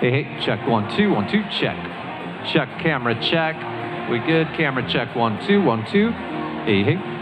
Hey, hey, check 1 2 1 2, check. Check camera check. We good? Camera check 1 2 1 2. Hey, hey.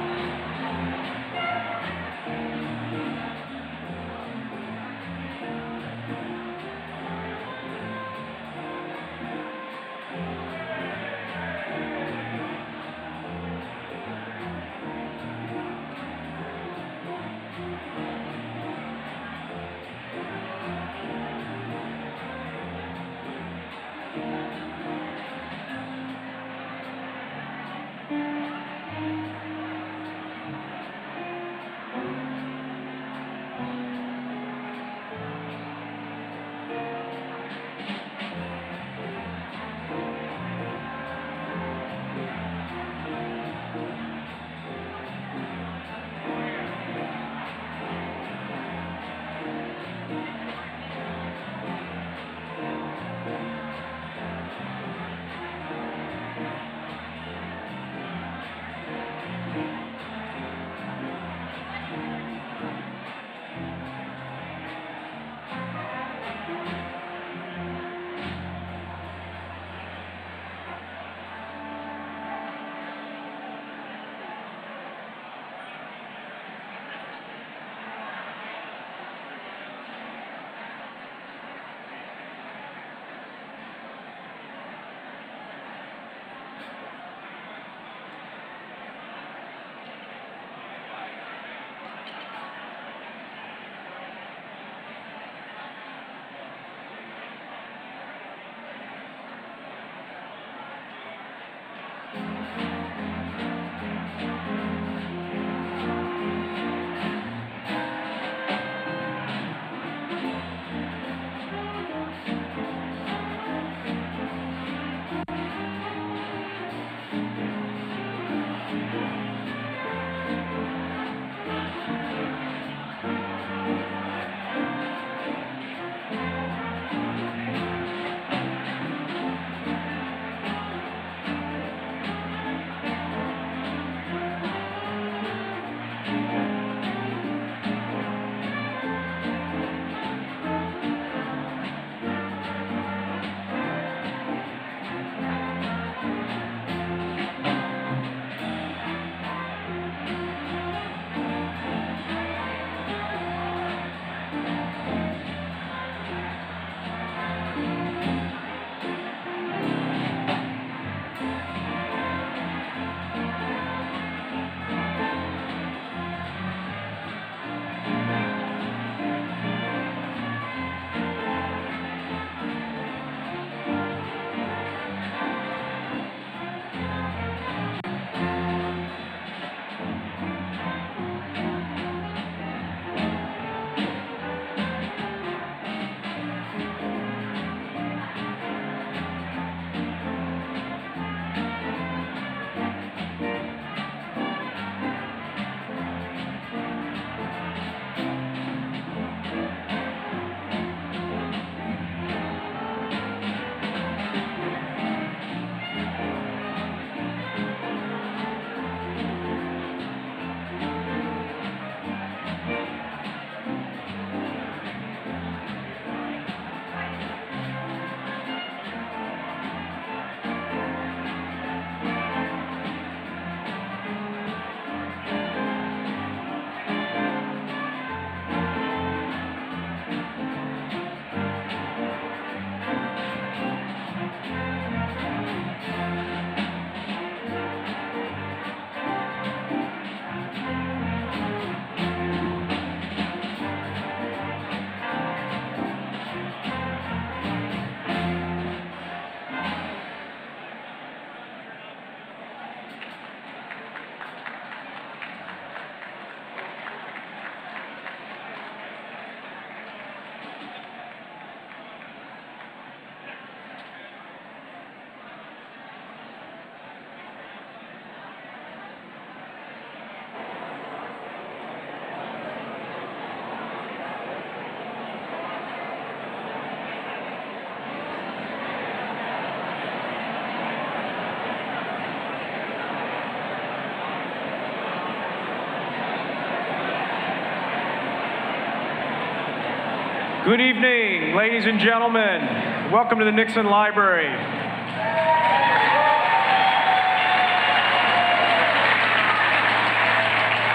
Good evening, ladies and gentlemen. Welcome to the Nixon Library.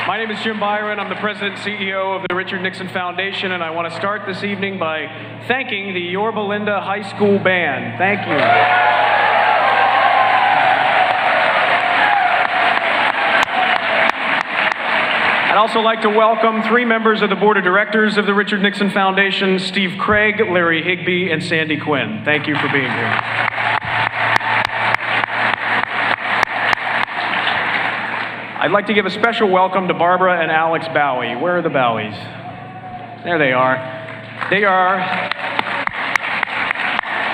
My name is Jim Byron. I'm the President and CEO of the Richard Nixon Foundation, and I want to start this evening by thanking the Yorba Linda High School Band. Thank you. I'd also like to welcome three members of the Board of Directors of the Richard Nixon Foundation: Steve Craig, Larry Higbee, and Sandy Quinn. Thank you for being here. I'd like to give a special welcome to Barbara and Alex Bowie. Where are the Bowies? There they are.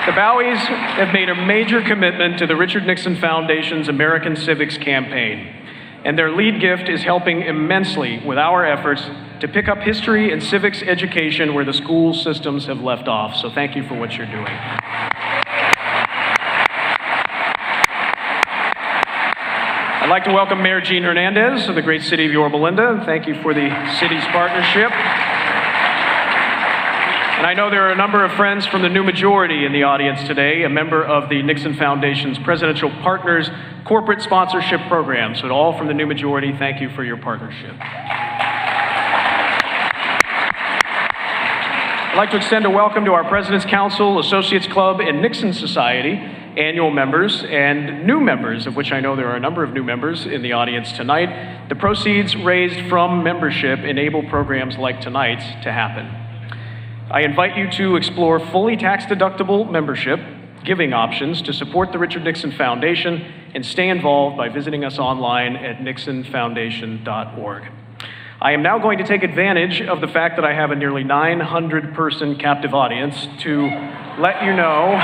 The Bowies have made a major commitment to the Richard Nixon Foundation's American Civics campaign, and their lead gift is helping immensely with our efforts to pick up history and civics education where the school systems have left off. So thank you for what you're doing. I'd like to welcome Mayor Gene Hernandez of the great city of Yorba Linda. Thank you for the city's partnership. And I know there are a number of friends from the New Majority in the audience today, a member of the Nixon Foundation's Presidential Partners Corporate Sponsorship Program. So to all from the New Majority, thank you for your partnership. I'd like to extend a welcome to our President's Council, Associates Club, and Nixon Society annual members and new members, of which I know there are a number of new members in the audience tonight. The proceeds raised from membership enable programs like tonight's to happen. I invite you to explore fully tax-deductible membership giving options to support the Richard Nixon Foundation and stay involved by visiting us online at nixonfoundation.org. I am now going to take advantage of the fact that I have a nearly 900-person captive audience to let you know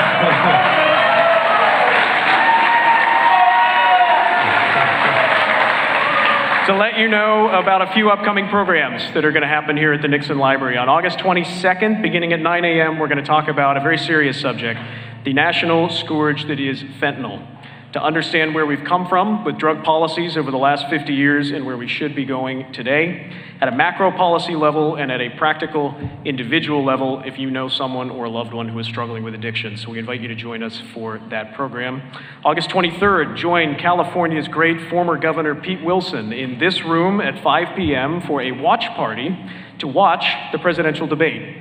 about a few upcoming programs that are going to happen here at the Nixon Library. On August 22nd, beginning at 9 a.m., we're going to talk about a very serious subject, the national scourge that is fentanyl. To understand where we've come from with drug policies over the last 50 years and where we should be going today, at a macro policy level and at a practical individual level if you know someone or a loved one who is struggling with addiction. So we invite you to join us for that program. August 23rd, join California's great former Governor Pete Wilson in this room at 5 p.m. for a watch party to watch the presidential debate.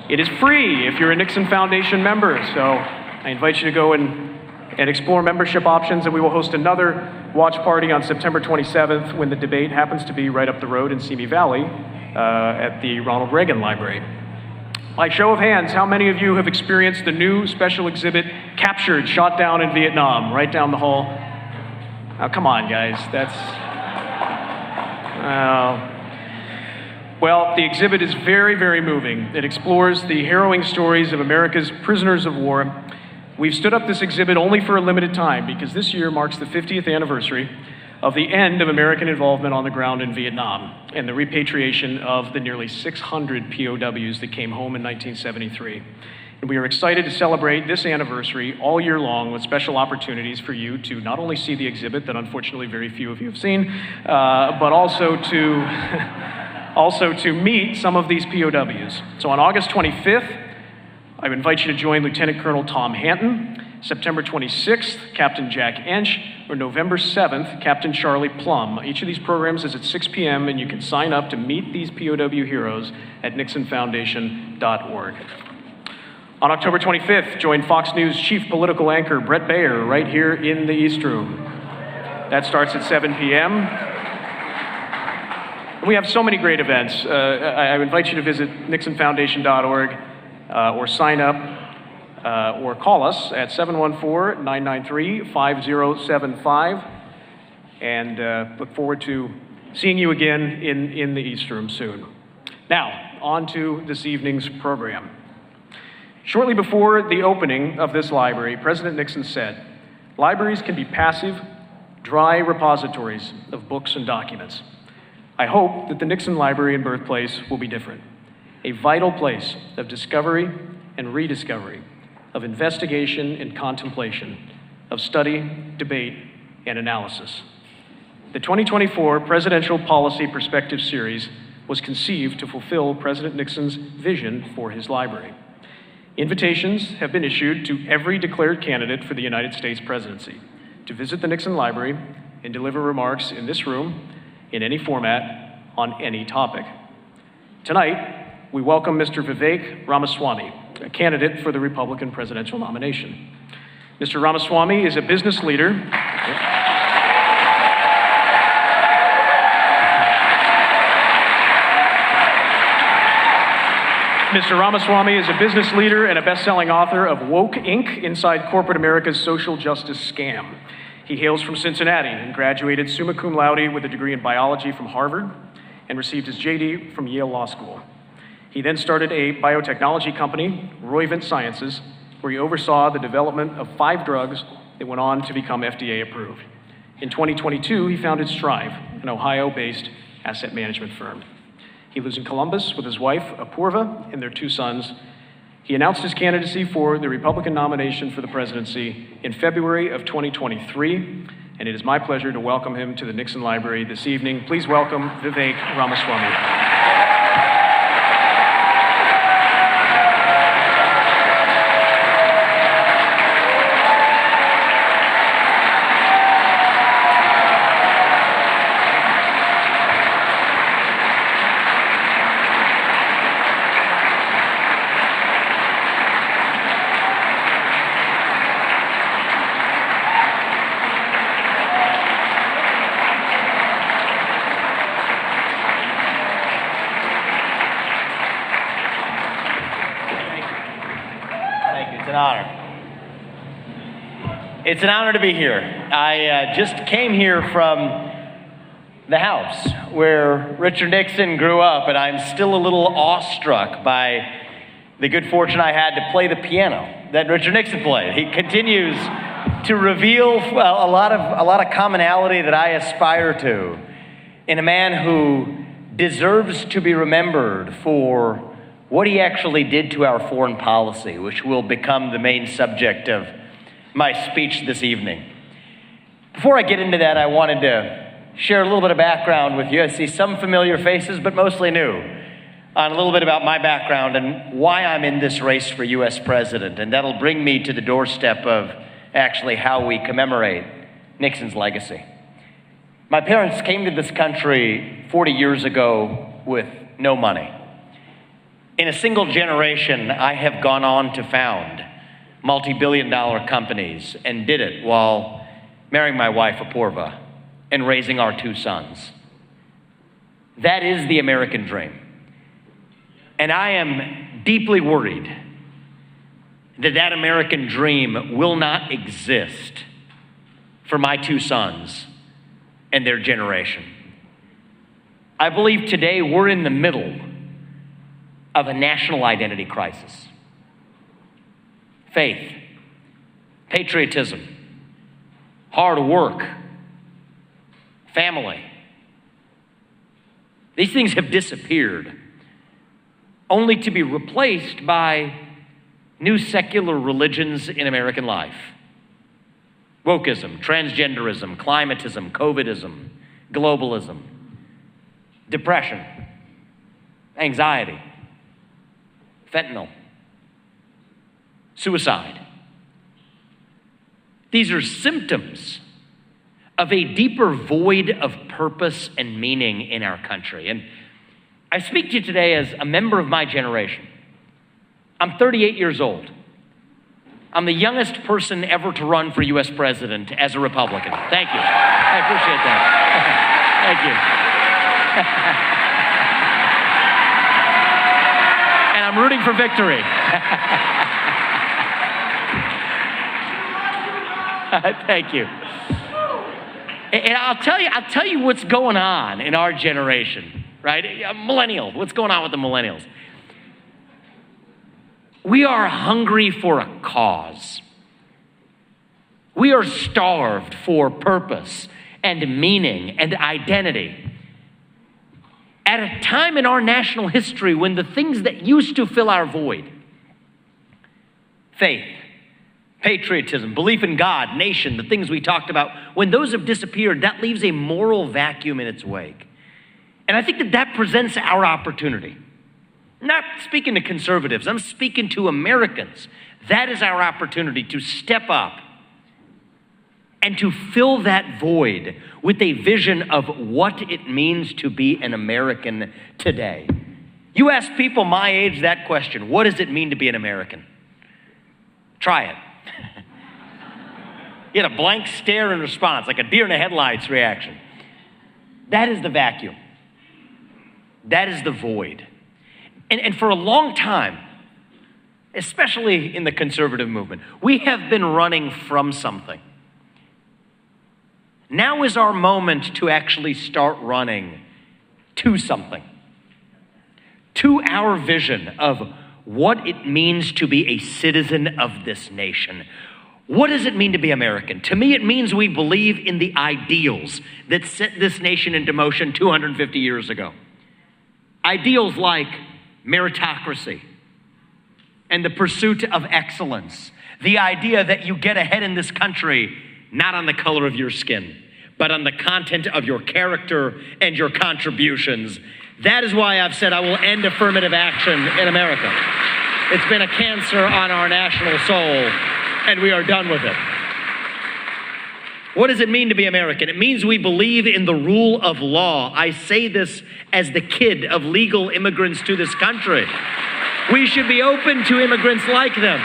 It is free if you're a Nixon Foundation member, so I invite you to go and explore membership options, and we will host another watch party on September 27th when the debate happens to be right up the road in Simi Valley at the Ronald Reagan Library. By show of hands, how many of you have experienced the new special exhibit, Captured, Shot Down in Vietnam, right down the hall? Oh, come on, guys, that's... Well, the exhibit is very, very moving. It explores the harrowing stories of America's prisoners of war. We've stood up this exhibit only for a limited time because this year marks the 50th anniversary of the end of American involvement on the ground in Vietnam and the repatriation of the nearly 600 POWs that came home in 1973. And we are excited to celebrate this anniversary all year long with special opportunities for you to not only see the exhibit that unfortunately very few of you have seen, but also to meet some of these POWs. So on August 25th, I invite you to join Lieutenant Colonel Tom Hanton, September 26th, Captain Jack Ench, or November 7th, Captain Charlie Plum. Each of these programs is at 6 p.m., and you can sign up to meet these POW heroes at nixonfoundation.org. On October 25th, join Fox News chief political anchor Brett Baer right here in the East Room. That starts at 7 p.m. We have so many great events. I invite you to visit nixonfoundation.org. Or sign up or call us at 714-993-5075 and look forward to seeing you again in the East Room soon. Now, on to this evening's program. Shortly before the opening of this library, President Nixon said, "Libraries can be passive, dry repositories of books and documents. I hope that the Nixon Library and Birthplace will be different. A vital place of discovery and rediscovery, of investigation and contemplation, of study, debate, and analysis." The 2024 Presidential Policy Perspective Series was conceived to fulfill President Nixon's vision for his library. Invitations have been issued to every declared candidate for the United States presidency to visit the Nixon Library and deliver remarks in this room, in any format, on any topic. Tonight, we welcome Mr. Vivek Ramaswamy, a candidate for the Republican presidential nomination. Mr. Ramaswamy is a business leader. Mr. Ramaswamy is a business leader and a best-selling author of Woke Inc. Inside Corporate America's Social Justice Scam. He hails from Cincinnati and graduated summa cum laude with a degree in biology from Harvard and received his JD from Yale Law School. He then started a biotechnology company, Roivant Sciences, where he oversaw the development of 5 drugs that went on to become FDA approved. In 2022, he founded Strive, an Ohio-based asset management firm. He lives in Columbus with his wife, Apurva, and their 2 sons. He announced his candidacy for the Republican nomination for the presidency in February of 2023, and it is my pleasure to welcome him to the Nixon Library this evening. Please welcome Vivek Ramaswamy. It's an honor to be here. I just came here from the house where Richard Nixon grew up, and I'm still a little awestruck by the good fortune I had to play the piano that Richard Nixon played. He continues to reveal a lot of commonality that I aspire to in a man who deserves to be remembered for what he actually did to our foreign policy, which will become the main subject of my speech this evening. Before I get into that, I wanted to share a little bit of background with you. I see some familiar faces, but mostly new, on a little bit about my background and why I'm in this race for U.S. president. And that'll bring me to the doorstep of actually how we commemorate Nixon's legacy. My parents came to this country 40 years ago with no money. In a single generation, I have gone on to found multi-billion-dollar companies and did it while marrying my wife, Apurva, and raising our 2 sons. That is the American dream. And I am deeply worried that that American dream will not exist for my 2 sons and their generation. I believe today we're in the middle of a national identity crisis. Faith, patriotism, hard work, family. These things have disappeared, only to be replaced by new secular religions in American life. Wokeism, transgenderism, climatism, COVIDism, globalism, depression, anxiety, fentanyl, suicide. These are symptoms of a deeper void of purpose and meaning in our country. And I speak to you today as a member of my generation. I'm 38 years old. I'm the youngest person ever to run for U.S. president as a Republican. Thank you. I appreciate that. Thank you. And I'm rooting for victory. Thank you. And I'll tell you what's going on in our generation, right? Millennials, what's going on with the millennials? We are hungry for a cause. We are starved for purpose and meaning and identity. At a time in our national history when the things that used to fill our void, faith, patriotism, belief in God, nation, the things we talked about, when those have disappeared, that leaves a moral vacuum in its wake. And I think that that presents our opportunity. I'm not speaking to conservatives, I'm speaking to Americans. That is our opportunity to step up and to fill that void with a vision of what it means to be an American today. You ask people my age that question, what does it mean to be an American? Try it. You get a blank stare in response, like a deer in the headlights reaction. That is the vacuum. That is the void. And for a long time, especially in the conservative movement, we have been running from something. Now is our moment to actually start running to something. To our vision of what it means to be a citizen of this nation. What does it mean to be American? To me, it means we believe in the ideals that set this nation into motion 250 years ago. Ideals like meritocracy and the pursuit of excellence. The idea that you get ahead in this country not on the color of your skin, but on the content of your character and your contributions. That is why I've said I will end affirmative action in America. It's been a cancer on our national soul, and we are done with it. What does it mean to be American? It means we believe in the rule of law. I say this as the kid of legal immigrants to this country. We should be open to immigrants like them.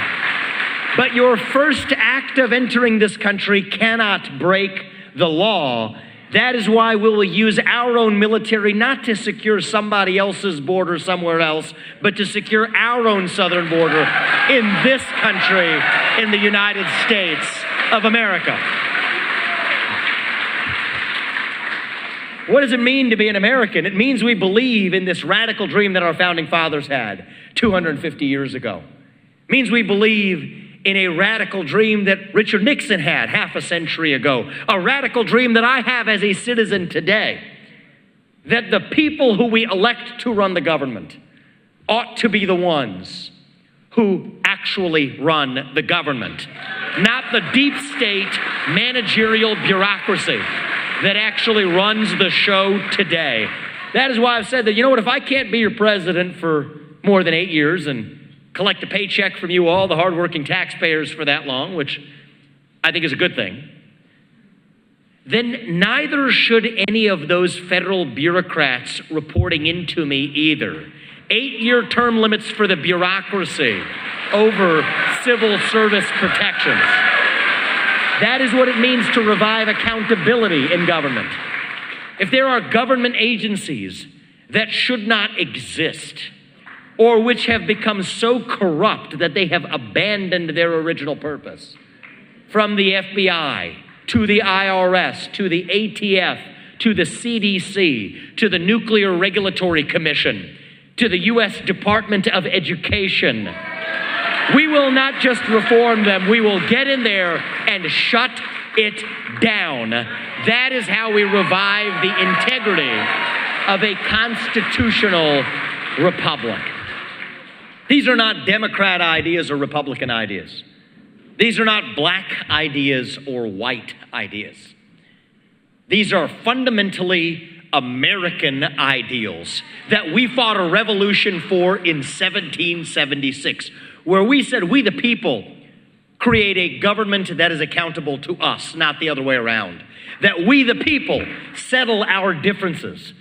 But your first act of entering this country cannot break the law. That is why we will use our own military not to secure somebody else's border somewhere else, but to secure our own southern border in this country, in the United States of America. What does it mean to be an American? It means we believe in this radical dream that our founding fathers had 250 years ago. It means we believe in a radical dream that Richard Nixon had half a century ago, a radical dream that I have as a citizen today, that the people who we elect to run the government ought to be the ones who actually run the government, not the deep state managerial bureaucracy that actually runs the show today. That is why I've said that, you know what, if I can't be your president for more than 8 years and collect a paycheck from you all, the hardworking taxpayers, for that long, which I think is a good thing, then neither should any of those federal bureaucrats reporting into me either. 8-year term limits for the bureaucracy over civil service protections. That is what it means to revive accountability in government. If there are government agencies that should not exist, or which have become so corrupt that they have abandoned their original purpose, from the FBI to the IRS to the ATF to the CDC to the Nuclear Regulatory Commission to the U.S. Department of Education, we will not just reform them, we will get in there and shut it down. That is how we revive the integrity of a constitutional republic. These are not Democrat ideas or Republican ideas. These are not black ideas or white ideas. These are fundamentally American ideals that we fought a revolution for in 1776, where we said we the people create a government that is accountable to us, not the other way around. That we the people settle our differences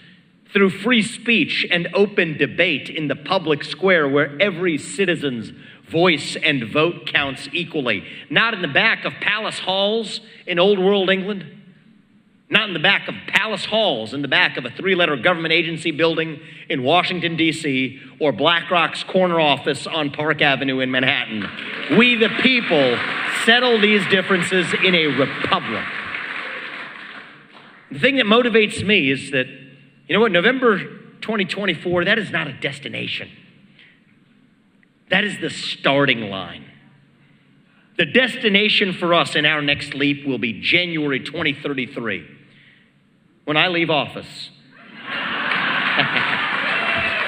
through free speech and open debate in the public square where every citizen's voice and vote counts equally. Not in the back of palace halls in old world England, not in the back of palace halls in the back of a 3-letter government agency building in Washington, D.C., or BlackRock's corner office on Park Avenue in Manhattan. We the people settle these differences in a republic. The thing that motivates me is that, you know what, November 2024, that is not a destination. That is the starting line. The destination for us in our next leap will be January 2033, when I leave office.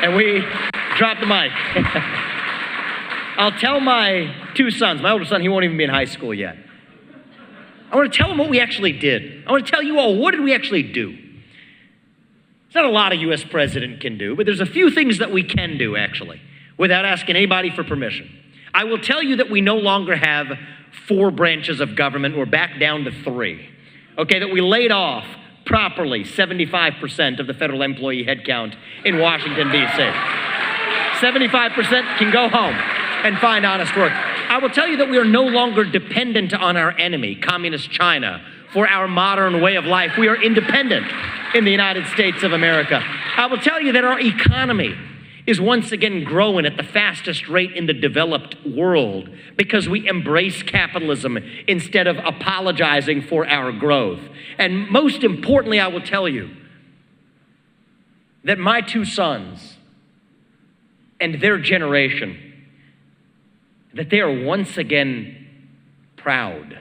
And we drop the mic. I'll tell my 2 sons, my older son, he won't even be in high school yet. I want to tell them what we actually did. I want to tell you all, what did we actually do? It's not a lot a U.S. president can do, but there's a few things that we can do, actually, without asking anybody for permission. I will tell you that we no longer have 4 branches of government. We're back down to 3. Okay, that we laid off properly 75% of the federal employee headcount in Washington, D.C. 75% can go home and find honest work. I will tell you that we are no longer dependent on our enemy, Communist China, for our modern way of life. We are independent in the United States of America. I will tell you that our economy is once again growing at the fastest rate in the developed world because we embrace capitalism instead of apologizing for our growth. And most importantly, I will tell you that my 2 sons and their generation, that they are once again proud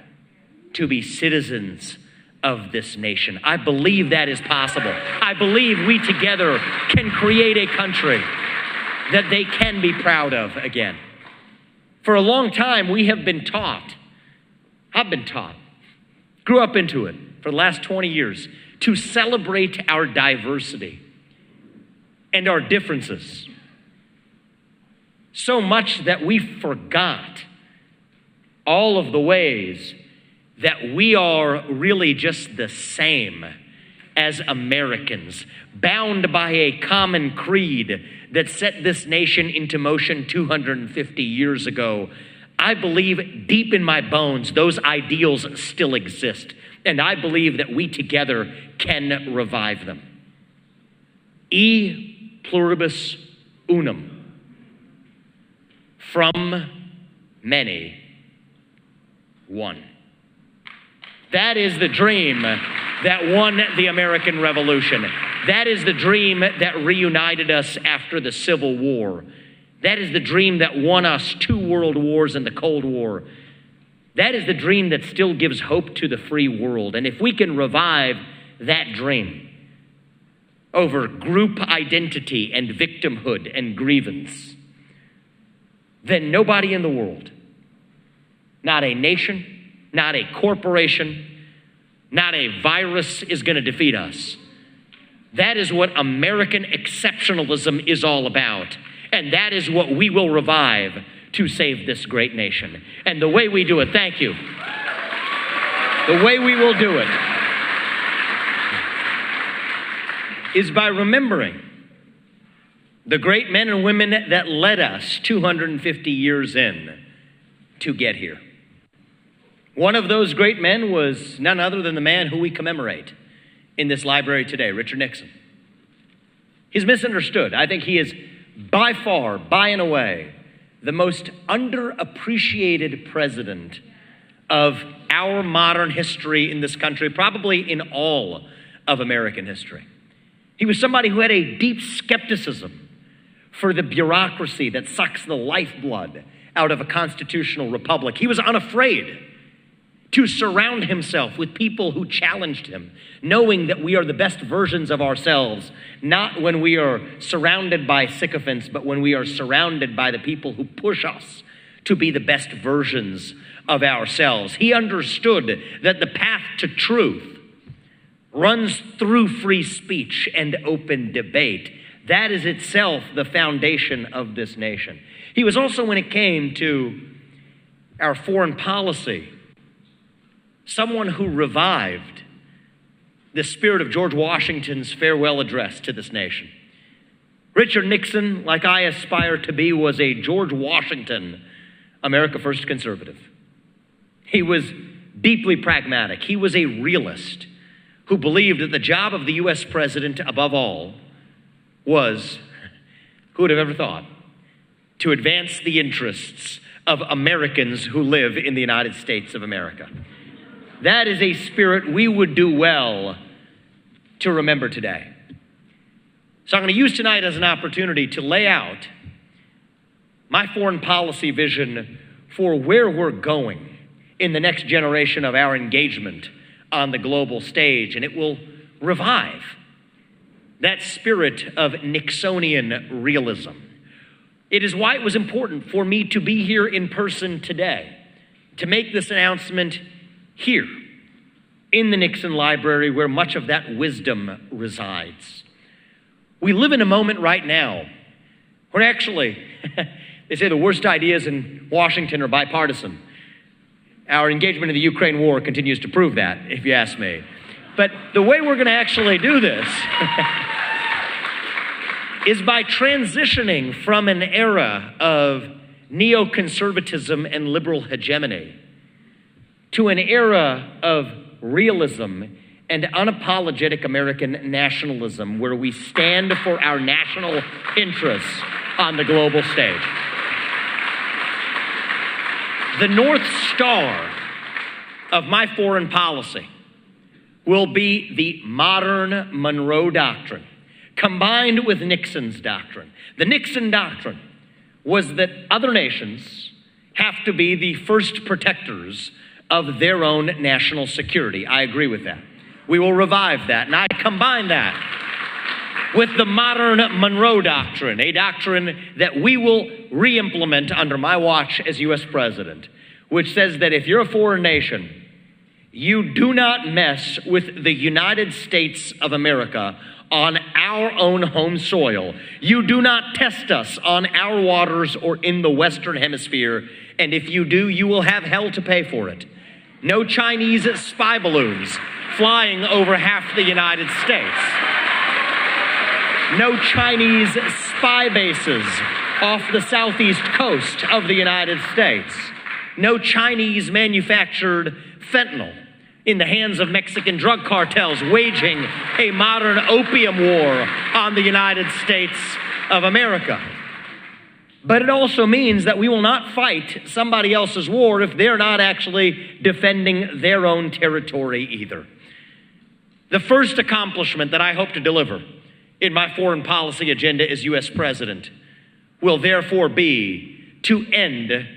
to be citizens of this nation. I believe that is possible. I believe we together can create a country that they can be proud of again. For a long time, we have been taught, I've been taught, grew up into it for the last 20 years, to celebrate our diversity and our differences. So much that we forgot all of the ways that we are really just the same as Americans, bound by a common creed that set this nation into motion 250 years ago. I believe deep in my bones those ideals still exist, and I believe that we together can revive them. E pluribus unum. From many, one. That is the dream that won the American Revolution. That is the dream that reunited us after the Civil War. That is the dream that won us 2 world wars and the Cold War. That is the dream that still gives hope to the free world. And if we can revive that dream over group identity and victimhood and grievance, then nobody in the world, not a nation, not a corporation, not a virus is going to defeat us. That is what American exceptionalism is all about. And that is what we will revive to save this great nation. And the way we do it, thank you. The way we will do it is by remembering the great men and women that led us 250 years in to get here. One of those great men was none other than the man who we commemorate in this library today, Richard Nixon. He's misunderstood. I think he is by far, by and away, the most underappreciated president of our modern history in this country, probably in all of American history. He was somebody who had a deep skepticism for the bureaucracy that sucks the lifeblood out of a constitutional republic. He was unafraid to surround himself with people who challenged him, knowing that we are the best versions of ourselves, not when we are surrounded by sycophants, but when we are surrounded by the people who push us to be the best versions of ourselves. He understood that the path to truth runs through free speech and open debate. That is itself the foundation of this nation. He was also, when it came to our foreign policy, someone who revived the spirit of George Washington's farewell address to this nation. Richard Nixon, like I aspire to be, was a George Washington, America First conservative. He was deeply pragmatic. He was a realist who believed that the job of the U.S. president, above all, was, who would have ever thought, to advance the interests of Americans who live in the United States of America. That is a spirit we would do well to remember today. So I'm going to use tonight as an opportunity to lay out my foreign policy vision for where we're going in the next generation of our engagement on the global stage, and it will revive that spirit of Nixonian realism. It is why it was important for me to be here in person today, to make this announcement here in the Nixon Library, where much of that wisdom resides. We live in a moment right now where actually, they say the worst ideas in Washington are bipartisan. Our engagement in the Ukraine war continues to prove that, if you ask me. But the way we're going to actually do this is by transitioning from an era of neoconservatism and liberal hegemony to an era of realism and unapologetic American nationalism, where we stand for our national interests on the global stage. The North Star of my foreign policy will be the modern Monroe Doctrine, combined with Nixon's doctrine. The Nixon doctrine was that other nations have to be the first protectors of their own national security. I agree with that. We will revive that, and I combine that with the modern Monroe Doctrine, a doctrine that we will re-implement under my watch as U.S. President, which says that if you're a foreign nation, you do not mess with the United States of America on our own home soil. You do not test us on our waters or in the Western Hemisphere, and if you do, you will have hell to pay for it. No Chinese spy balloons flying over half the United States. No Chinese spy bases off the southeast coast of the United States. No Chinese manufactured fentanyl in the hands of Mexican drug cartels waging a modern opium war on the United States of America. But it also means that we will not fight somebody else's war if they're not actually defending their own territory either. The first accomplishment that I hope to deliver in my foreign policy agenda as U.S. President will therefore be to end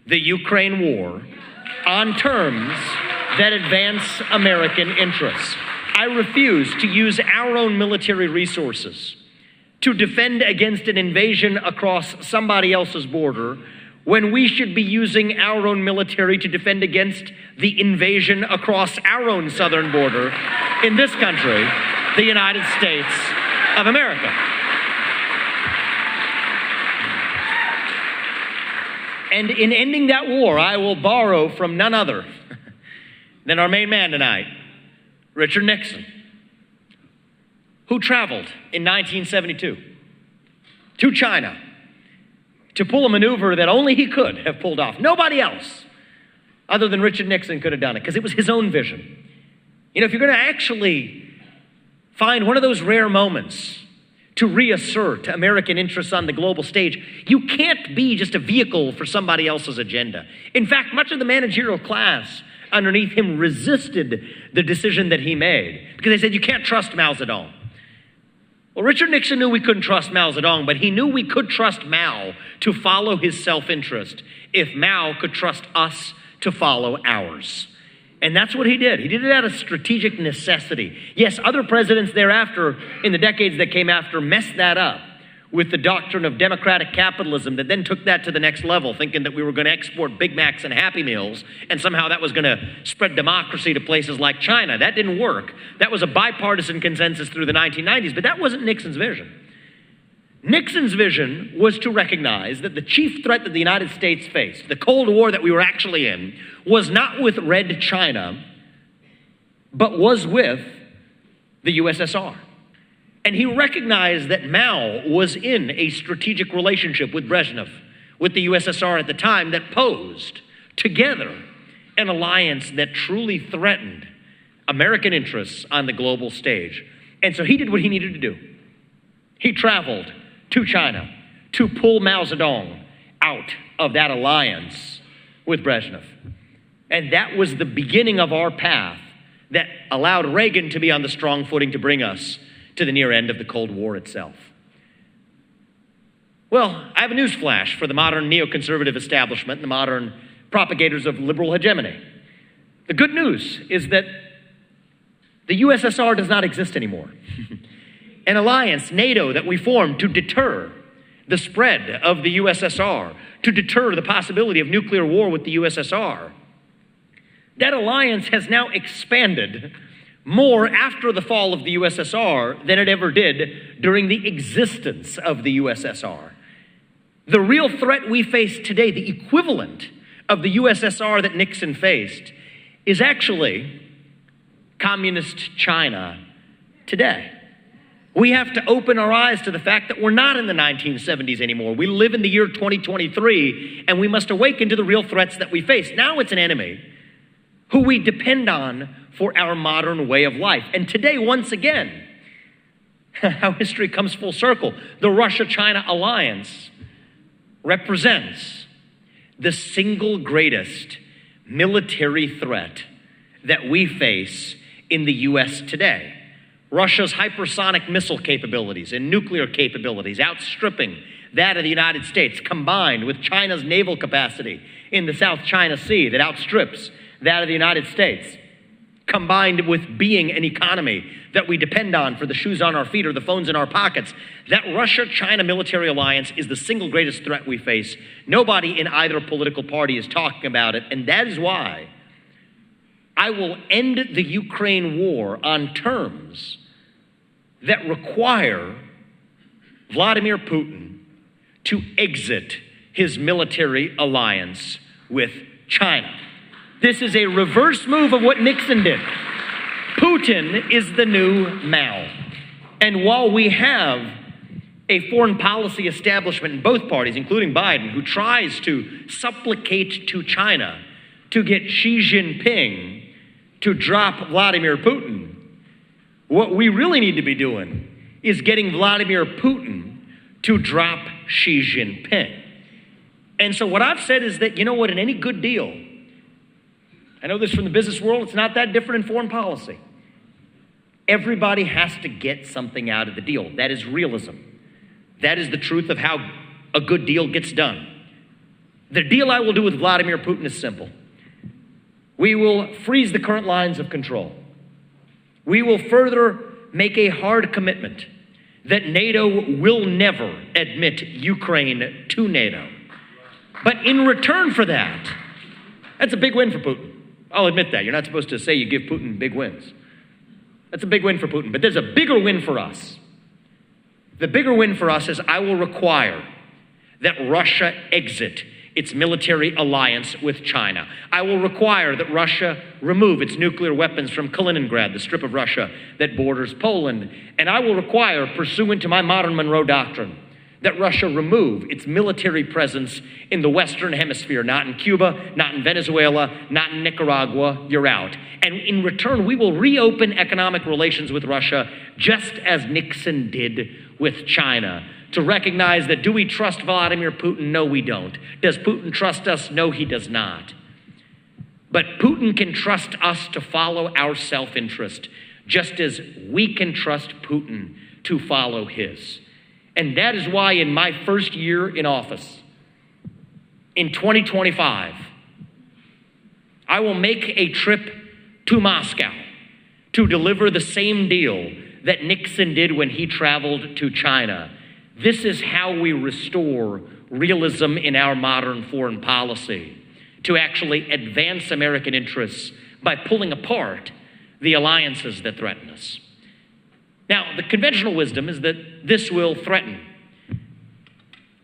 the Ukraine war on terms that advance American interests. I refuse to use our own military resources to defend against an invasion across somebody else's border when we should be using our own military to defend against the invasion across our own southern border in this country, the United States of America. And in ending that war, I will borrow from none other than our main man tonight, Richard Nixon, who traveled in 1972 to China to pull a maneuver that only he could have pulled off. Nobody else other than Richard Nixon could have done it, because it was his own vision. You know, if you're going to actually find one of those rare moments to reassert American interests on the global stage, you can't be just a vehicle for somebody else's agenda. In fact, much of the managerial class underneath him resisted the decision that he made, because they said, you can't trust Mao Zedong. Well, Richard Nixon knew we couldn't trust Mao Zedong, but he knew we could trust Mao to follow his self-interest if Mao could trust us to follow ours. And that's what he did. He did it out of strategic necessity. Yes, other presidents thereafter, in the decades that came after, messed that up with the doctrine of democratic capitalism that then took that to the next level, thinking that we were going to export Big Macs and Happy Meals, and somehow that was going to spread democracy to places like China. That didn't work. That was a bipartisan consensus through the 1990s, but that wasn't Nixon's vision. Nixon's vision was to recognize that the chief threat that the United States faced, the Cold War that we were actually in, was not with Red China, but was with the USSR. And he recognized that Mao was in a strategic relationship with Brezhnev, with the USSR at the time, that posed together an alliance that truly threatened American interests on the global stage. And so he did what he needed to do. He traveled to China to pull Mao Zedong out of that alliance with Brezhnev. And that was the beginning of our path that allowed Reagan to be on the strong footing to bring us to the near end of the Cold War itself. Well, I have a news flash for the modern neoconservative establishment and the modern propagators of liberal hegemony. The good news is that the USSR does not exist anymore. An alliance, NATO, that we formed to deter the spread of the USSR, to deter the possibility of nuclear war with the USSR, that alliance has now expanded more after the fall of the USSR than it ever did during the existence of the USSR. The real threat we face today, the equivalent of the USSR that Nixon faced, is actually communist China today. We have to open our eyes to the fact that we're not in the 1970s anymore. We live in the year 2023, and we must awaken to the real threats that we face. Now it's an enemy who we depend on for our modern way of life. And today, once again, how history comes full circle, the Russia-China alliance represents the single greatest military threat that we face in the U.S. today. Russia's hypersonic missile capabilities and nuclear capabilities outstripping that of the United States, combined with China's naval capacity in the South China Sea that outstrips that of the United States, combined with being an economy that we depend on for the shoes on our feet or the phones in our pockets, that Russia-China military alliance is the single greatest threat we face. Nobody in either political party is talking about it, and that is why I will end the Ukraine war on terms that require Vladimir Putin to exit his military alliance with China. This is a reverse move of what Nixon did. Putin is the new Mao. And while we have a foreign policy establishment in both parties, including Biden, who tries to supplicate to China to get Xi Jinping to drop Vladimir Putin, what we really need to be doing is getting Vladimir Putin to drop Xi Jinping. And so what I've said is that, you know what, in any good deal, I know this from the business world, it's not that different in foreign policy. Everybody has to get something out of the deal. That is realism. That is the truth of how a good deal gets done. The deal I will do with Vladimir Putin is simple. We will freeze the current lines of control. We will further make a hard commitment that NATO will never admit Ukraine to NATO. But in return for that, that's a big win for Putin. I'll admit that. You're not supposed to say you give Putin big wins. That's a big win for Putin. But there's a bigger win for us. The bigger win for us is I will require that Russia exit its military alliance with China. I will require that Russia remove its nuclear weapons from Kaliningrad, the strip of Russia that borders Poland. And I will require, pursuant to my modern Monroe Doctrine, that Russia remove its military presence in the Western Hemisphere, not in Cuba, not in Venezuela, not in Nicaragua. You're out. And in return, we will reopen economic relations with Russia, just as Nixon did with China, to recognize that, do we trust Vladimir Putin? No, we don't. Does Putin trust us? No, he does not. But Putin can trust us to follow our self-interest, just as we can trust Putin to follow his. And that is why in my first year in office, in 2025, I will make a trip to Moscow to deliver the same deal that Nixon did when he traveled to China. This is how we restore realism in our modern foreign policy, to actually advance American interests by pulling apart the alliances that threaten us. Now, the conventional wisdom is that this will threaten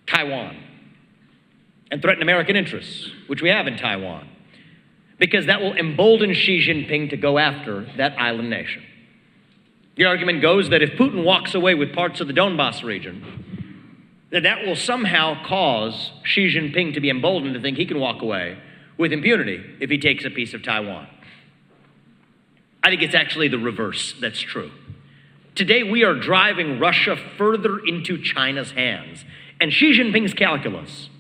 Taiwan and threaten American interests, which we have in Taiwan, because that will embolden Xi Jinping to go after that island nation. The argument goes that if Putin walks away with parts of the Donbass region, that will somehow cause Xi Jinping to be emboldened to think he can walk away with impunity if he takes a piece of Taiwan. I think it's actually the reverse that's true. Today, we are driving Russia further into China's hands. And Xi Jinping's calculus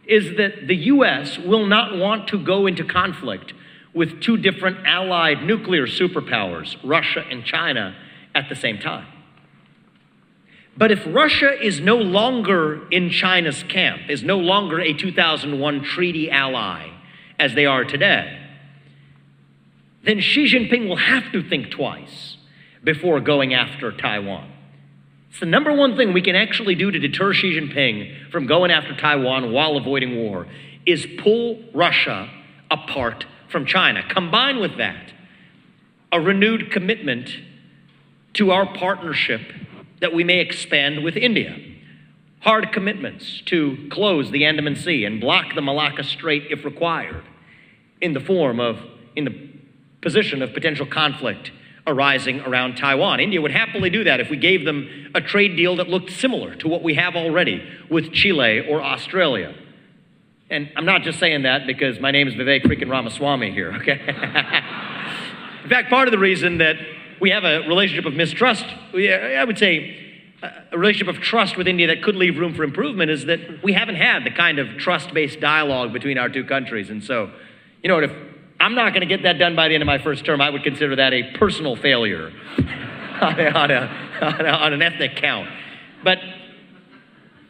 is that the U.S. will not want to go into conflict with two different allied nuclear superpowers, Russia and China, at the same time. But if Russia is no longer in China's camp, is no longer a 2001 treaty ally, as they are today, then Xi Jinping will have to think twice before going after Taiwan. It's the number one thing we can actually do to deter Xi Jinping from going after Taiwan while avoiding war, is pull Russia apart from China. Combined with that, a renewed commitment to our partnership that we may expand with India. Hard commitments to close the Andaman Sea and block the Malacca Strait if required, in the position of potential conflict arising around Taiwan. India would happily do that if we gave them a trade deal that looked similar to what we have already with Chile or Australia. And I'm not just saying that because my name is Vivek freaking Ramaswamy here, okay? In fact, part of the reason that we have a relationship of mistrust, I would say a relationship of trust with India that could leave room for improvement, is that we haven't had the kind of trust-based dialogue between our two countries. And so, you know what, if I'm not going to get that done by the end of my first term, I would consider that a personal failure on an ethnic count. But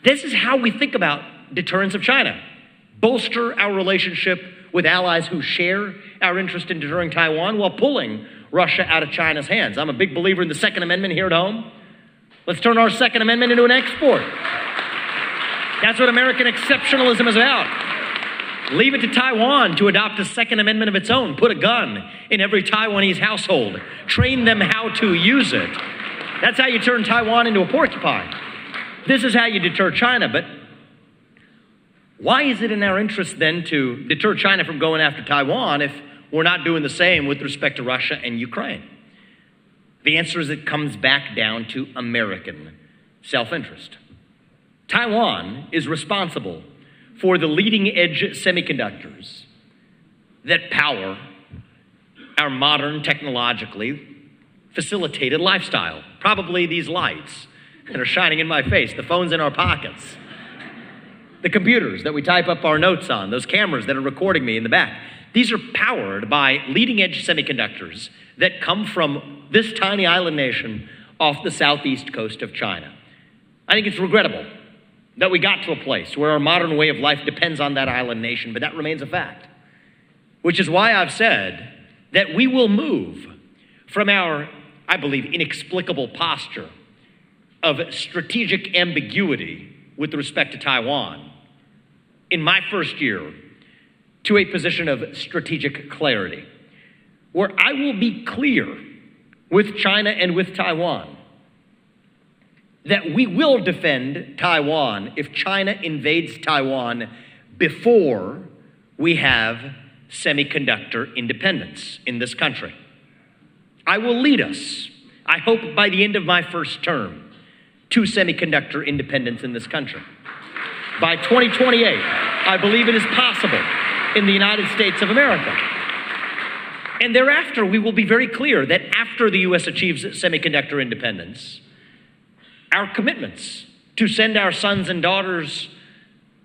this is how we think about deterrence of China. Bolster our relationship with allies who share our interest in deterring Taiwan while pulling Russia out of China's hands. I'm a big believer in the Second Amendment here at home. Let's turn our Second Amendment into an export. That's what American exceptionalism is about. Leave it to Taiwan to adopt a Second Amendment of its own. Put a gun in every Taiwanese household. Train them how to use it. That's how you turn Taiwan into a porcupine. This is how you deter China. But why is it in our interest then to deter China from going after Taiwan if we're not doing the same with respect to Russia and Ukraine? The answer is it comes back down to American self-interest. Taiwan is responsible for the leading-edge semiconductors that power our modern, technologically facilitated lifestyle. Probably these lights that are shining in my face, the phones in our pockets, the computers that we type up our notes on, those cameras that are recording me in the back. These are powered by leading-edge semiconductors that come from this tiny island nation off the southeast coast of China. I think it's regrettable that we got to a place where our modern way of life depends on that island nation, but that remains a fact. Which is why I've said that we will move from our, I believe, inexplicable posture of strategic ambiguity with respect to Taiwan in my first year to a position of strategic clarity, where I will be clear with China and with Taiwan that we will defend Taiwan if China invades Taiwan before we have semiconductor independence in this country. I will lead us, I hope by the end of my first term, to semiconductor independence in this country. By 2028, I believe it is possible in the United States of America. And thereafter, we will be very clear that after the U.S. achieves semiconductor independence, our commitments to send our sons and daughters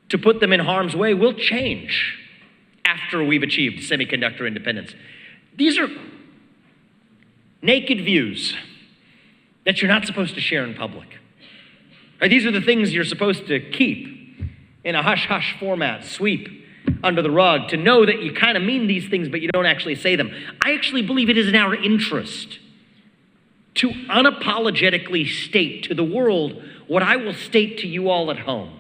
to put them in harm's way will change after we've achieved semiconductor independence. These are naked views that you're not supposed to share in public. Right? These are the things you're supposed to keep in a hush-hush format, sweep under the rug, to know that you kind of mean these things, but you don't actually say them. I actually believe it is in our interest to unapologetically state to the world what I will state to you all at home,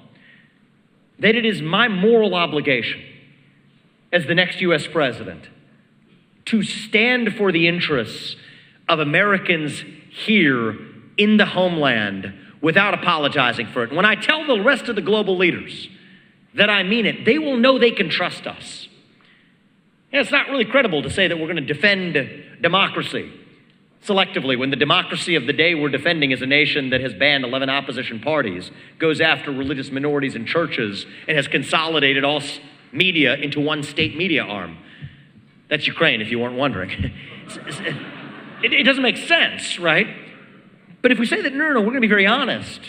that it is my moral obligation as the next U.S. president to stand for the interests of Americans here in the homeland without apologizing for it. When I tell the rest of the global leaders that I mean it, they will know they can trust us. And it's not really credible to say that we're going to defend democracy selectively when the democracy of the day we're defending is a nation that has banned 11 opposition parties, goes after religious minorities and churches, and has consolidated all media into one state media arm. That's Ukraine, if you weren't wondering. It doesn't make sense, right? But if we say that, no, we're going to be very honest.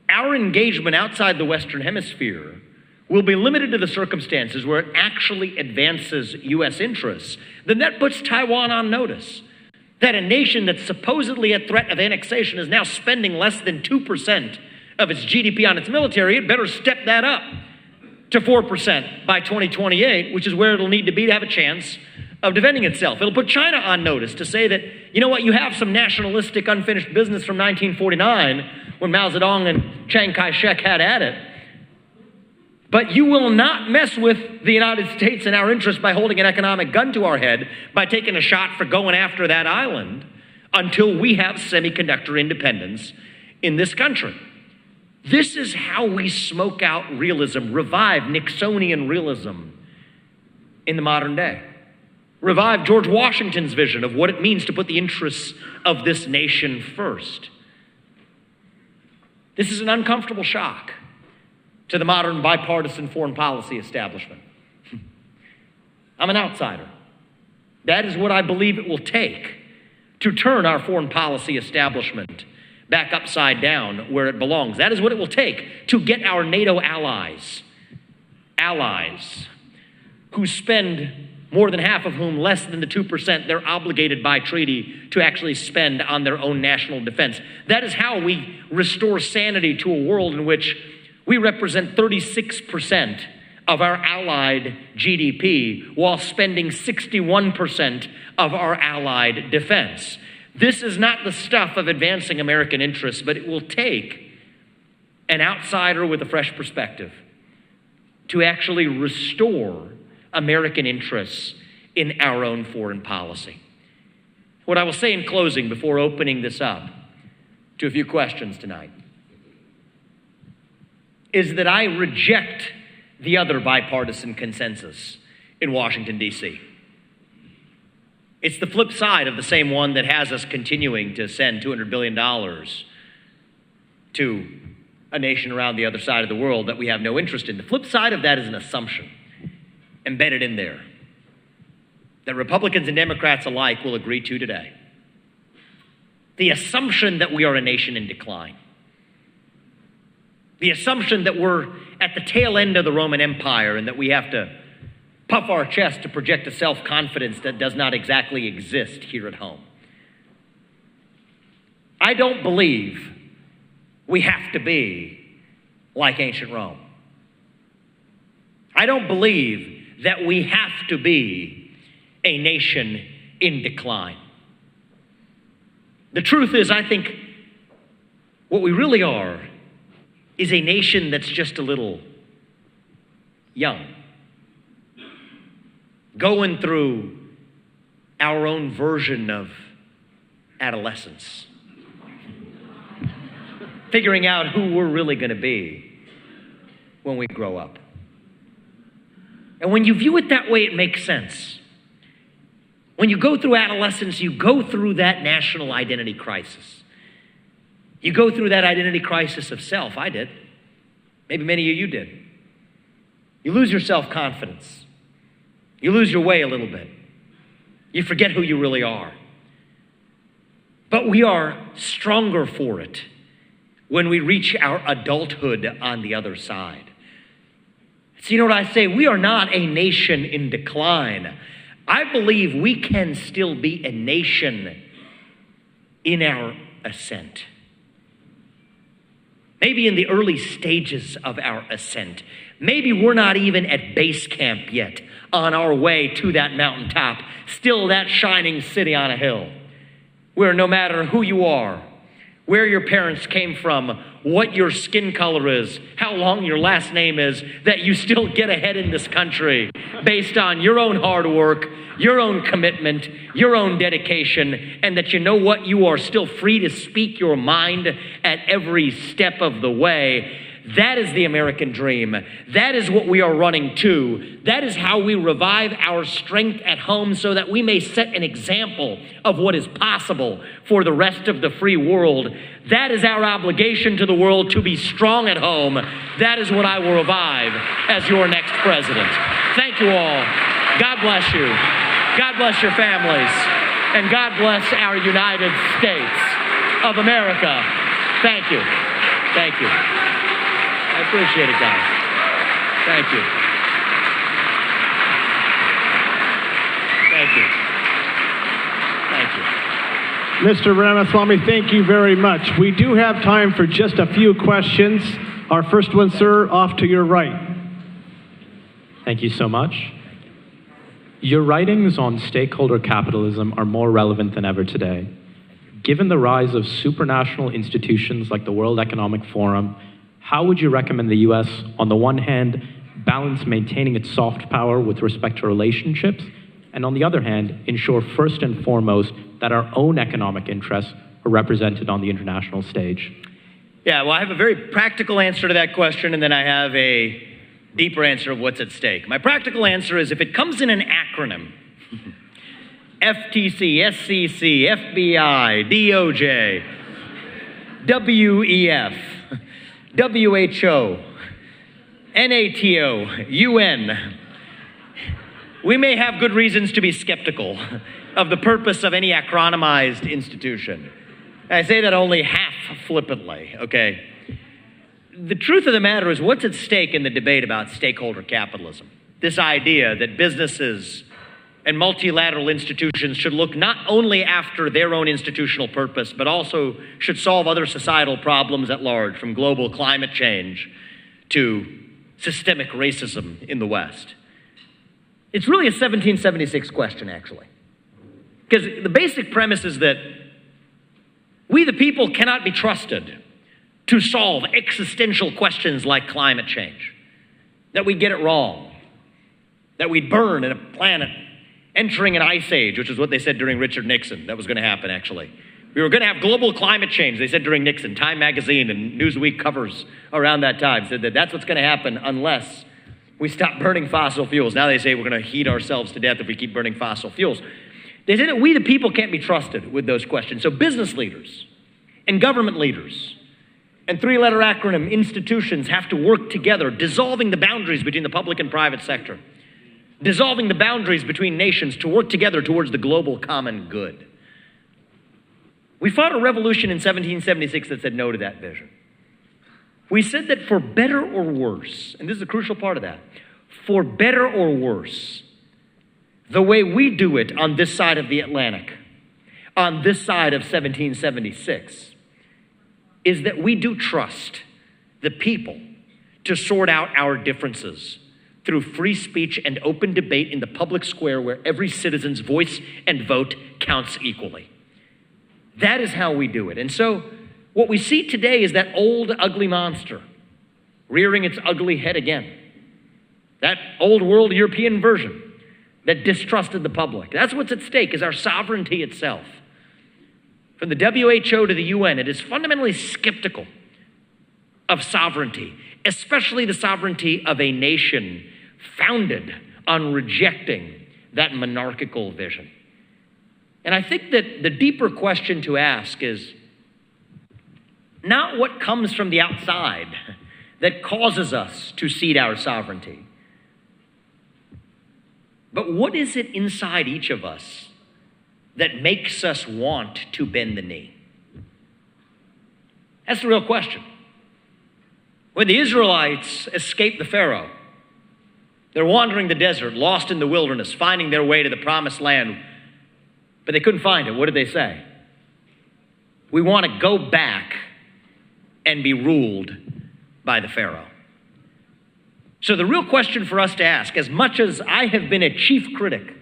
Our engagement outside the Western Hemisphere will be limited to the circumstances where it actually advances U.S. interests. Then that puts Taiwan on notice that a nation that's supposedly at threat of annexation is now spending less than 2% of its GDP on its military. It better step that up to 4% by 2028, which is where it'll need to be to have a chance of defending itself. It'll put China on notice to say that, you know what, you have some nationalistic unfinished business from 1949 when Mao Zedong and Chiang Kai-shek had at it. But you will not mess with the United States and our interests by holding an economic gun to our head, by taking a shot for going after that island, until we have semiconductor independence in this country. This is how we smoke out realism, revive Nixonian realism in the modern day. Revive George Washington's vision of what it means to put the interests of this nation first. This is an uncomfortable shock to the modern bipartisan foreign policy establishment. I'm an outsider. That is what I believe it will take to turn our foreign policy establishment back upside down where it belongs. That is what it will take to get our NATO allies who spend, more than half of whom, less than the 2% they're obligated by treaty to actually spend on their own national defense. That is how we restore sanity to a world in which we represent 36% of our allied GDP while spending 61% of our allied defense. This is not the stuff of advancing American interests, but it will take an outsider with a fresh perspective to actually restore American interests in our own foreign policy. What I will say in closing before opening this up to a few questions tonight is that I reject the other bipartisan consensus in Washington, D.C. It's the flip side of the same one that has us continuing to send $200 billion to a nation around the other side of the world that we have no interest in. The flip side of that is an assumption embedded in there that Republicans and Democrats alike will agree to today. The assumption that we are a nation in decline. The assumption that we're at the tail end of the Roman Empire and that we have to puff our chest to project a self-confidence that does not exactly exist here at home. I don't believe we have to be like ancient Rome. I don't believe that we have to be a nation in decline. The truth is, I think what we really are is a nation that's just a little young, going through our own version of adolescence, figuring out who we're really going to be when we grow up. And when you view it that way, it makes sense. When you go through adolescence, you go through that national identity crisis. You go through that identity crisis of self. I did. Maybe many of you did. You lose your self-confidence. You lose your way a little bit. You forget who you really are. But we are stronger for it when we reach our adulthood on the other side. So you know what I say? We are not a nation in decline. I believe we can still be a nation in our ascent. Maybe in the early stages of our ascent. Maybe we're not even at base camp yet, on our way to that mountaintop, still that shining city on a hill, where no matter who you are, where your parents came from, what your skin color is, how long your last name is, that you still get ahead in this country based on your own hard work, your own commitment, your own dedication, and that you know what, you are still free to speak your mind at every step of the way. That is the American dream. That is what we are running to. That is how we revive our strength at home so that we may set an example of what is possible for the rest of the free world. That is our obligation to the world, to be strong at home. That is what I will revive as your next president. Thank you all. God bless you. God bless your families. And God bless our United States of America. Thank you. Thank you. I appreciate it, guys. Thank you. Thank you. Mr. Ramaswamy, thank you very much. We do have time for just a few questions. Our first one, sir, off to your right. Thank you so much. Your writings on stakeholder capitalism are more relevant than ever today. Given the rise of supranational institutions like the World Economic Forum, how would you recommend the U.S., on the one hand, balance maintaining its soft power with respect to relationships, and on the other hand, ensure first and foremost that our own economic interests are represented on the international stage? Yeah, well, I have a very practical answer to that question, and then I have a deeper answer of what's at stake. My practical answer is if it comes in an acronym, FTC, SCC, FBI, DOJ, WEF, WHO, NATO, UN, we may have good reasons to be skeptical of the purpose of any acronymized institution. I say that only half flippantly, okay? The truth of the matter is what's at stake in the debate about stakeholder capitalism. This idea that businesses and multilateral institutions should look not only after their own institutional purpose, but also should solve other societal problems at large, from global climate change to systemic racism in the West. It's really a 1776 question, actually. Because the basic premise is that we, the people, cannot be trusted to solve existential questions like climate change, that we get it wrong, that we'd burn in a planet entering an ice age, which is what they said during Richard Nixon. That was going to happen, actually. We were going to have global climate change, they said during Nixon. Time magazine and Newsweek covers around that time said that that's what's going to happen unless we stop burning fossil fuels. Now they say we're going to heat ourselves to death if we keep burning fossil fuels. They say that we, the people, can't be trusted with those questions. So business leaders and government leaders and three-letter acronym institutions have to work together, dissolving the boundaries between the public and private sector, dissolving the boundaries between nations to work together towards the global common good. We fought a revolution in 1776 that said no to that vision. We said that for better or worse, and this is a crucial part of that, for better or worse, the way we do it on this side of the Atlantic, on this side of 1776, is that we do trust the people to sort out our differences through free speech and open debate in the public square where every citizen's voice and vote counts equally. That is how we do it. And so what we see today is that old ugly monster rearing its ugly head again. That old world European version that distrusted the public. That's what's at stake, is our sovereignty itself. From the WHO to the UN, it is fundamentally skeptical of sovereignty, especially the sovereignty of a nation founded on rejecting that monarchical vision. And I think that the deeper question to ask is not what comes from the outside that causes us to cede our sovereignty, but what is it inside each of us that makes us want to bend the knee? That's the real question. When the Israelites escaped the Pharaoh, they're wandering the desert, lost in the wilderness, finding their way to the promised land, but they couldn't find it. What did they say? We want to go back and be ruled by the Pharaoh. So the real question for us to ask, as much as I have been a chief critic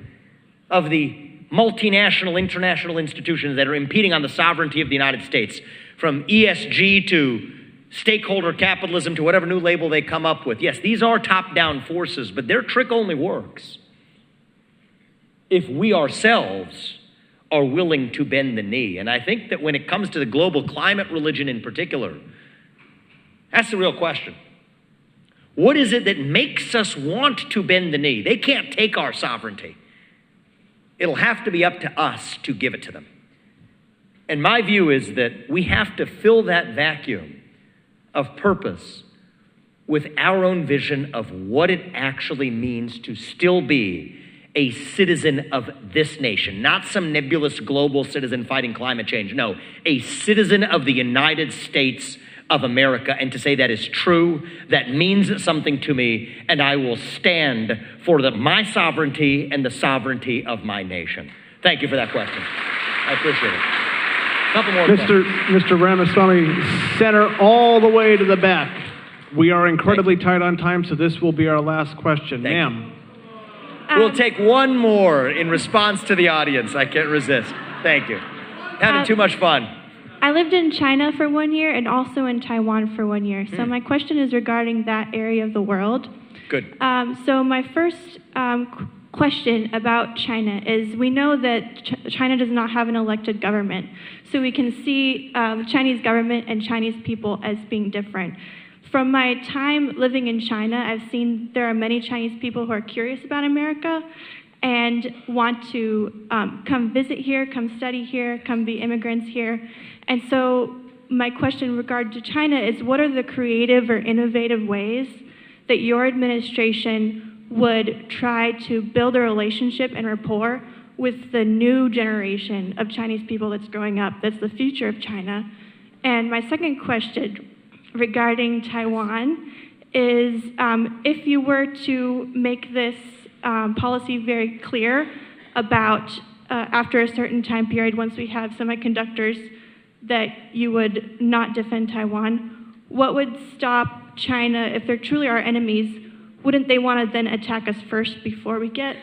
of the multinational, international institutions that are impeding on the sovereignty of the United States, from ESG to stakeholder capitalism to whatever new label they come up with. Yes, these are top-down forces, but their trick only works if we ourselves are willing to bend the knee. And I think that when it comes to the global climate religion in particular, that's the real question. What is it that makes us want to bend the knee? They can't take our sovereignty. It'll have to be up to us to give it to them. And my view is that we have to fill that vacuum of purpose with our own vision of what it actually means to still be a citizen of this nation, not some nebulous global citizen fighting climate change. No, a citizen of the United States of America. And to say that is true, that means something to me, and I will stand for my sovereignty and the sovereignty of my nation. Thank you for that question. I appreciate it. Couple more Mr. Ramaswamy, center all the way to the back. We are incredibly tight on time, so this will be our last question. Ma'am. We'll take one more in response to the audience. I can't resist. Thank you. Having too much fun. I lived in China for 1 year and also in Taiwan for 1 year. So my question is regarding that area of the world. Good. So my first question about China is, we know that China does not have an elected government. So we can see the Chinese government and Chinese people as being different. From my time living in China, I've seen there are many Chinese people who are curious about America and want to come visit here, come study here, come be immigrants here. And so my question in regard to China is, what are the creative or innovative ways that your administration would try to build a relationship and rapport with the new generation of Chinese people that's growing up, that's the future of China? And my second question regarding Taiwan is, if you were to make this policy very clear about after a certain time period, once we have semiconductors, that you would not defend Taiwan, what would stop China, if there truly are enemies, wouldn't they want to then attack us first before we get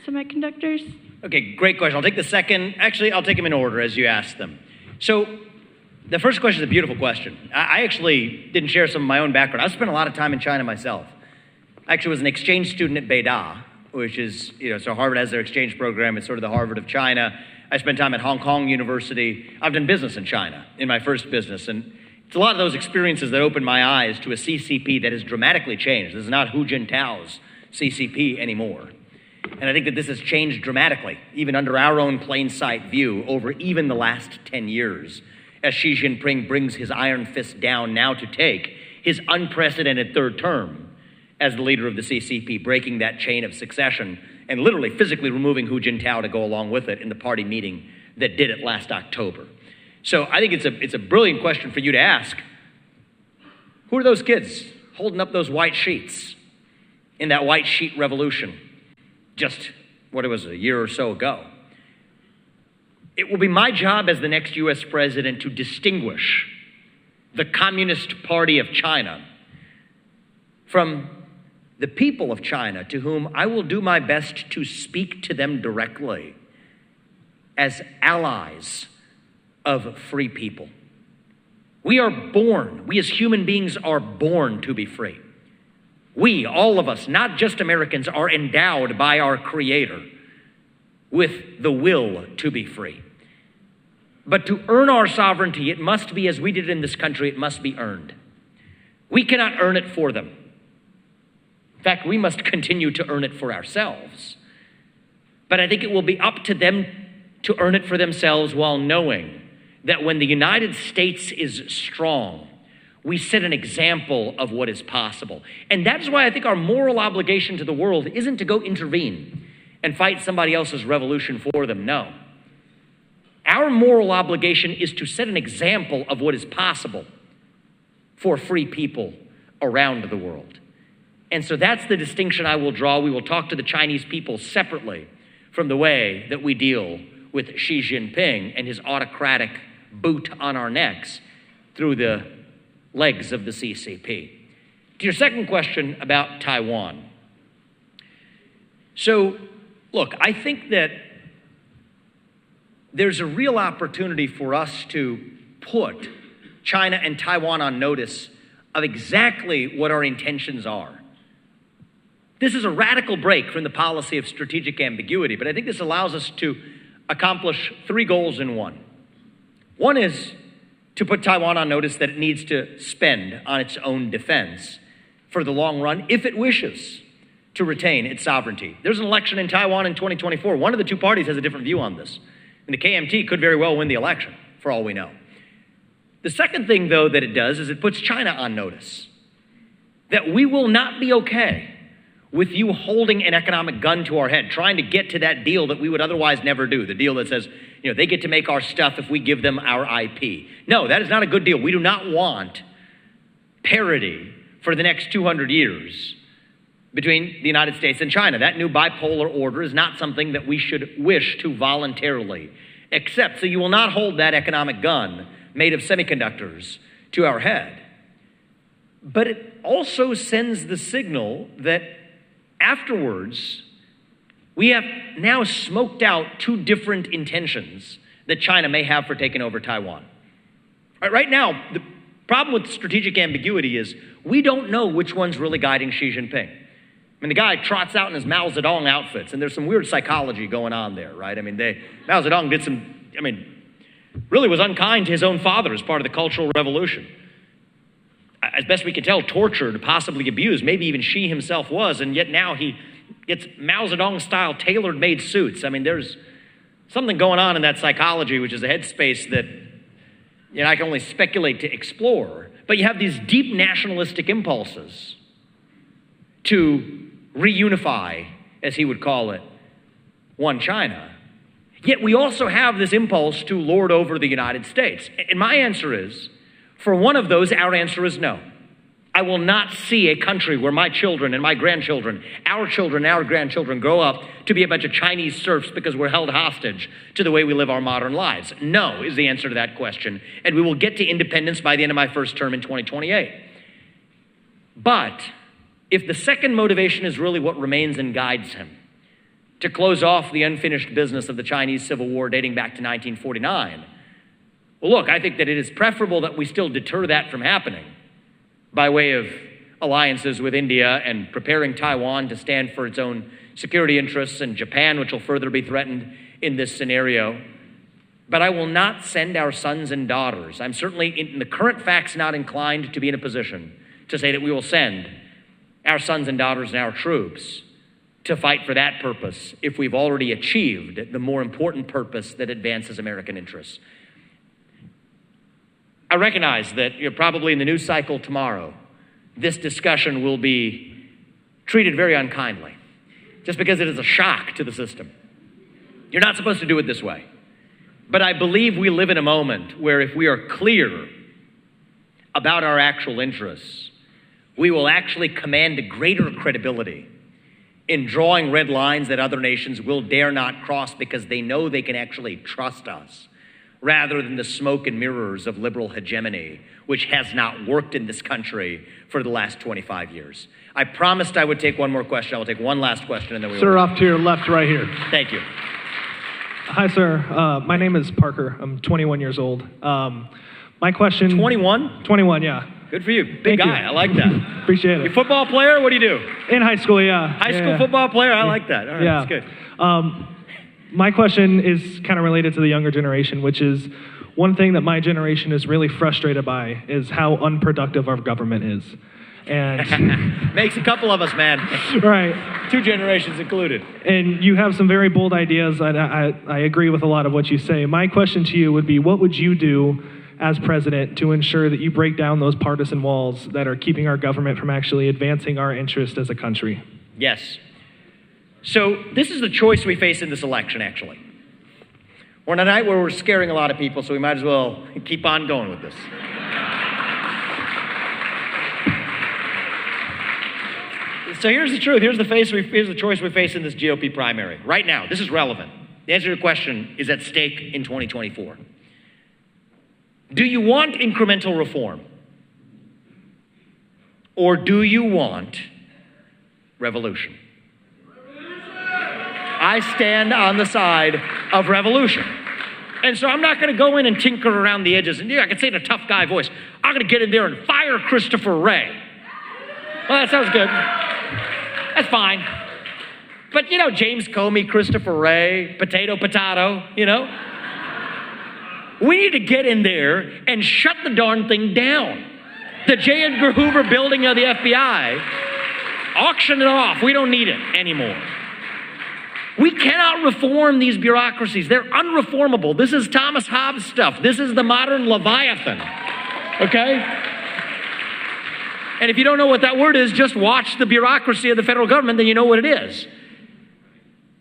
semiconductors? Okay, great question. I'll take the second. Actually, I'll take them in order as you asked them. So the first question is a beautiful question. I actually didn't share some of my own background. I spent a lot of time in China myself. I actually was an exchange student at Beida, which is, so Harvard has their exchange program. It's sort of the Harvard of China. I spent time at Hong Kong University. I've done business in China in my first business. And it's a lot of those experiences that opened my eyes to a CCP that has dramatically changed. This is not Hu Jintao's CCP anymore. And I think that this has changed dramatically, even under our own plain sight view, over even the last 10 years, as Xi Jinping brings his iron fist down now to take his unprecedented third term as the leader of the CCP, breaking that chain of succession and literally physically removing Hu Jintao to go along with it in the party meeting that did it last October. So I think it's a brilliant question for you to ask. Who are those kids holding up those white sheets in that white sheet revolution just, what it was, a year or so ago? It will be my job as the next US president to distinguish the Communist Party of China from the people of China, to whom I will do my best to speak to them directly as allies of free people. We are born, we as human beings are born to be free. We, all of us, not just Americans, are endowed by our Creator with the will to be free. But to earn our sovereignty, it must be, as we did in this country, it must be earned. We cannot earn it for them. In fact, we must continue to earn it for ourselves. But I think it will be up to them to earn it for themselves, while knowing that when the United States is strong, we set an example of what is possible. And that's why I think our moral obligation to the world isn't to go intervene and fight somebody else's revolution for them. No. Our moral obligation is to set an example of what is possible for free people around the world. And so that's the distinction I will draw. We will talk to the Chinese people separately from the way that we deal with Xi Jinping and his autocratic boot on our necks through the legs of the CCP. To your second question about Taiwan. So, look, I think that there's a real opportunity for us to put China and Taiwan on notice of exactly what our intentions are. This is a radical break from the policy of strategic ambiguity, but I think this allows us to accomplish three goals in one. One is to put Taiwan on notice that it needs to spend on its own defense for the long run if it wishes to retain its sovereignty. There's an election in Taiwan in 2024. One of the two parties has a different view on this. And the KMT could very well win the election, for all we know. The second thing, though, that it does is it puts China on notice that we will not be okay with you holding an economic gun to our head, trying to get to that deal that we would otherwise never do, the deal that says, they get to make our stuff if we give them our IP. No, that is not a good deal. We do not want parity for the next 200 years between the United States and China. That new bipolar order is not something that we should wish to voluntarily accept. So you will not hold that economic gun made of semiconductors to our head. But it also sends the signal that afterwards, we have now smoked out two different intentions that China may have for taking over Taiwan. Right now, the problem with strategic ambiguity is we don't know which one's really guiding Xi Jinping. mean, the guy trots out in his Mao Zedong outfits, and there's some weird psychology going on there, right? I mean, Mao Zedong really was unkind to his own father as part of the Cultural Revolution. As best we can tell, tortured, possibly abused, maybe even Xi himself was, and yet now he gets Mao Zedong-style tailor-made suits. I mean, there's something going on in that psychology, which is a headspace that I can only speculate to explore. But you have these deep nationalistic impulses to reunify, as he would call it, one China. Yet we also have this impulse to lord over the United States. And my answer is, for one of those, our answer is no. I will not see a country where my children and my grandchildren, our children and our grandchildren grow up to be a bunch of Chinese serfs because we're held hostage to the way we live our modern lives. No is the answer to that question. And we will get to independence by the end of my first term in 2028. But if the second motivation is really what remains and guides him, to close off the unfinished business of the Chinese Civil War dating back to 1949, well, look, I think that it is preferable that we still deter that from happening by way of alliances with India and preparing Taiwan to stand for its own security interests, and Japan, which will further be threatened in this scenario. But I will not send our sons and daughters. I'm certainly, in the current facts, not inclined to be in a position to say that we will send our sons and daughters and our troops to fight for that purpose if we've already achieved the more important purpose that advances American interests. I recognize that probably in the news cycle tomorrow, this discussion will be treated very unkindly, just because it is a shock to the system. You're not supposed to do it this way. But I believe we live in a moment where if we are clear about our actual interests, we will actually command a greater credibility in drawing red lines that other nations will dare not cross because they know they can actually trust us, rather than the smoke and mirrors of liberal hegemony, which has not worked in this country for the last 25 years. I promised I would take one more question. I will take one last question, and then we will. Sir, off to your left right here. Thank you. Hi, sir. My name is Parker. I'm 21 years old. My question... 21? 21, yeah. Good for you. Big guy. I like that. Appreciate it. You football player? What do you do? In high school, yeah. High school football player? I like that. All right, yeah. That's good. My question is kind of related to the younger generation, which is one thing that my generation is really frustrated by is how unproductive our government is. And makes a couple of us, man. Right. 2 generations included. And you have some very bold ideas, and I agree with a lot of what you say. My question to you would be, what would you do as president to ensure that you break down those partisan walls that are keeping our government from actually advancing our interest as a country? Yes. So this is the choice we face in this election, actually. We're on a night where we're scaring a lot of people, so we might as well keep on going with this. So here's the truth. Here's the choice we face in this GOP primary. Right now, this is relevant. The answer to your question is at stake in 2024. Do you want incremental reform? Or do you want revolution? I stand on the side of revolution. And so I'm not going to go in and tinker around the edges. And I can say in a tough guy voice, I'm going to get in there and fire Christopher Wray. Well, that sounds good. That's fine. But, James Comey, Christopher Wray, potato, we need to get in there and shut the darn thing down. The J. Edgar Hoover building of the FBI, auction it off. We don't need it anymore. We cannot reform these bureaucracies. They're unreformable. This is Thomas Hobbes stuff. This is the modern Leviathan, okay? And if you don't know what that word is, just watch the bureaucracy of the federal government, then you know what it is.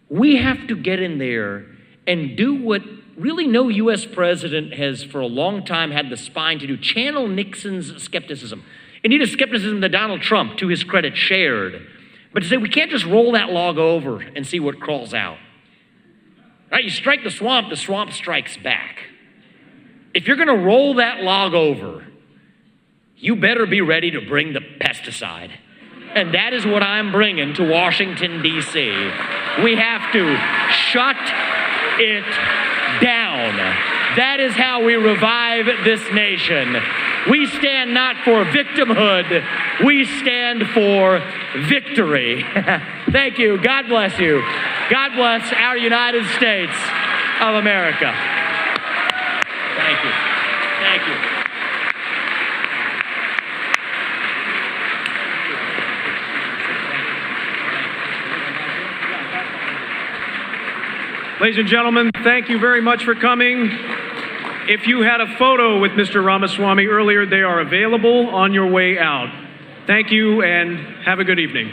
We have to get in there and do what really no U.S. president has for a long time had the spine to do, channel Nixon's skepticism. Indeed, a skepticism that Donald Trump, to his credit, shared. But to say we can't just roll that log over and see what crawls out. Right? You strike the swamp strikes back. If you're going to roll that log over, you better be ready to bring the pesticide. And that is what I'm bringing to Washington, D.C. We have to shut it down. That is how we revive this nation. We stand not for victimhood. We stand for victory. Thank you. God bless you. God bless our United States of America. Thank you. Thank you. Ladies and gentlemen, thank you very much for coming. If you had a photo with Mr. Ramaswamy earlier, they are available on your way out. Thank you and have a good evening.